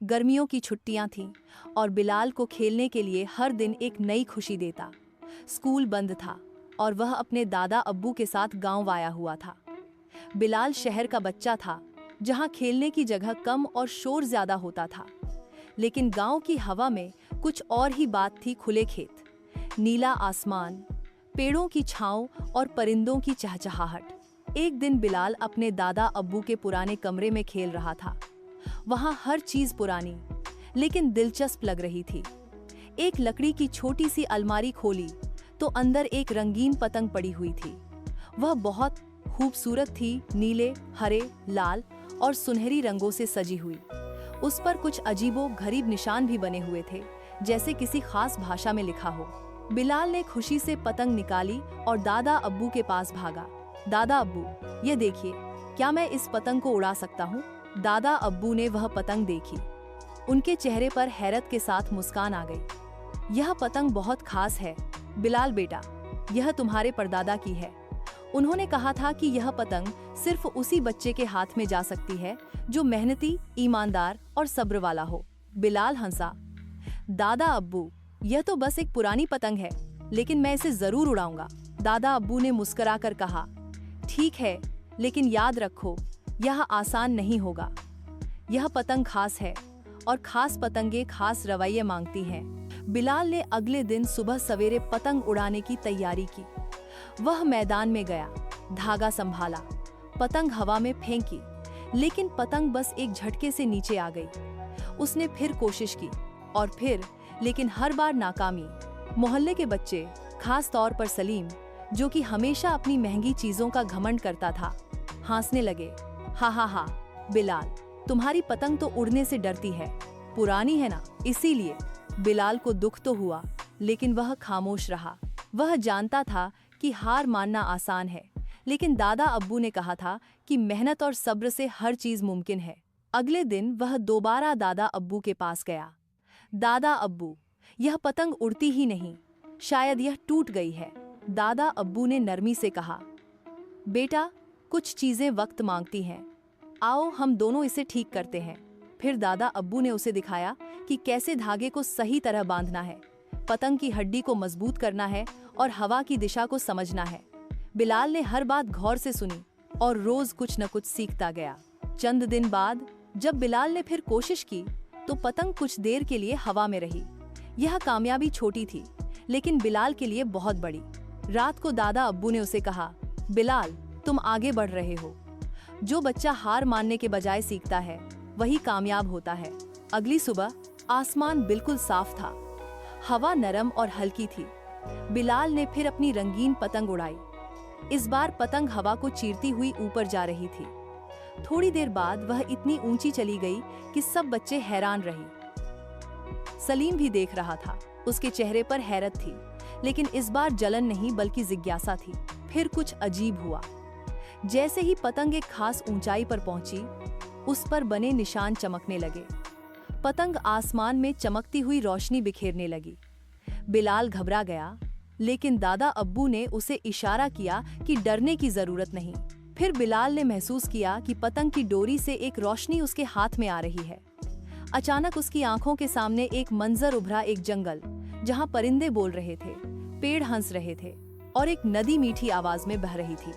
गर्मियों की छुट्टियां थीं और बिलाल को खेलने के लिए हर दिन एक नई खुशी देता। स्कूल बंद था और वह अपने दादा अब्बू के साथ गांव आया हुआ था। बिलाल शहर का बच्चा था, जहां खेलने की जगह कम और शोर ज्यादा होता था। लेकिन गांव की हवा में कुछ और ही बात थी। खुले खेत, नीला आसमान, पेड़ों की छांव और परिंदों की चहचहाहट। एक दिन बिलाल अपने दादा अब्बू के पुराने कमरे में खेल रहा था। वहां हर चीज पुरानी लेकिन दिलचस्प लग रही थी। एक लकड़ी की छोटी सी अलमारी खोली तो अंदर एक रंगीन पतंग पड़ी हुई थी। वह बहुत खूबसूरत थी, नीले, हरे, लाल और सुनहरी रंगों से सजी हुई। उस पर कुछ अजीबो-गरीब निशान भी बने हुए थे, जैसे किसी खास भाषा में लिखा हो। बिलाल ने खुशी से पतंग निकाली और दादा अब्बू के पास भागा। दादा अब्बू, ये देखिए, क्या मैं इस पतंग को उड़ा सकता हूँ? दादा अब्बू ने वह पतंग देखी। उनके चेहरे पर हैरत के साथ मुस्कान आ गई। यह पतंग बहुत खास है बिलाल बेटा, यह तुम्हारे परदादा की है। उन्होंने कहा था कि यह पतंग सिर्फ उसी बच्चे के हाथ में जा सकती है जो मेहनती, ईमानदार और सब्र वाला हो। बिलाल हंसा। दादा अब्बू, यह तो बस एक पुरानी पतंग है, लेकिन मैं इसे जरूर उड़ाऊंगा। दादा अब्बू ने मुस्कुराकर कहा, ठीक है, लेकिन याद रखो, यह आसान नहीं होगा। यह पतंग खास है और खास पतंगें खास रवैये मांगती हैं। बिलाल ने अगले दिन सुबह सवेरे पतंग उड़ाने की तैयारी की। वह मैदान में गया, धागा संभाला, पतंग हवा में फेंकी, लेकिन पतंग बस एक झटके से नीचे आ गई। उसने फिर कोशिश की और फिर, लेकिन हर बार नाकामी। मोहल्ले के बच्चे, खास तौर पर सलीम, जो कि हमेशा अपनी महंगी चीजों का घमंड करता था, हंसने लगे। हा हा हा, बिलाल, तुम्हारी पतंग तो उड़ने से डरती है, पुरानी है ना, इसीलिए। बिलाल को दुख तो हुआ, लेकिन वह खामोश रहा। वह जानता था कि हार मानना आसान है, लेकिन दादा अब्बू ने कहा था कि मेहनत और सब्र से हर चीज मुमकिन है। अगले दिन वह दोबारा दादा अब्बू के पास गया। दादा अब्बू, यह पतंग उड़ती ही नहीं, शायद यह टूट गई है। दादा अब्बू ने नरमी से कहा, बेटा, कुछ चीजें वक्त मांगती हैं, आओ हम दोनों इसे ठीक करते हैं। फिर दादा अब्बू ने उसे दिखाया कि कैसे धागे को सही तरह बांधना है, पतंग की हड्डी को मजबूत करना है और हवा की दिशा को समझना है। बिलाल ने हर बात गौर से सुनी और रोज कुछ न कुछ सीखता गया। चंद दिन बाद जब बिलाल ने फिर कोशिश की तो पतंग कुछ देर के लिए हवा में रही। यह कामयाबी छोटी थी, लेकिन बिलाल के लिए बहुत बड़ी। रात को दादा अब्बू ने उसे कहा, बिलाल, तुम आगे बढ़ रहे हो। जो बच्चा हार मानने के बजाय सीखता है, वही कामयाब होता है। अगली सुबह आसमान बिल्कुल साफ था, हवा नरम और हल्की थी। बिलाल ने फिर अपनी रंगीन पतंग उड़ाई। इस बार पतंग हवा को चीरती हुई ऊपर जा रही थी। थोड़ी देर बाद वह इतनी ऊंची चली गई कि सब बच्चे हैरान रहे। सलीम भी देख रहा था, उसके चेहरे पर हैरत थी, लेकिन इस बार जलन नहीं बल्कि जिज्ञासा थी। फिर कुछ अजीब हुआ। जैसे ही पतंग एक खास ऊंचाई पर पहुंची, उस पर बने निशान चमकने लगे। पतंग आसमान में चमकती हुई रोशनी बिखेरने लगी। बिलाल घबरा गया, लेकिन दादा अब्बू ने उसे इशारा किया कि डरने की जरूरत नहीं। फिर बिलाल ने महसूस किया कि पतंग की डोरी से एक रोशनी उसके हाथ में आ रही है। अचानक उसकी आंखों के सामने एक मंजर उभरा, एक जंगल जहां परिंदे बोल रहे थे, पेड़ हंस रहे थे और एक नदी मीठी आवाज में बह रही थी।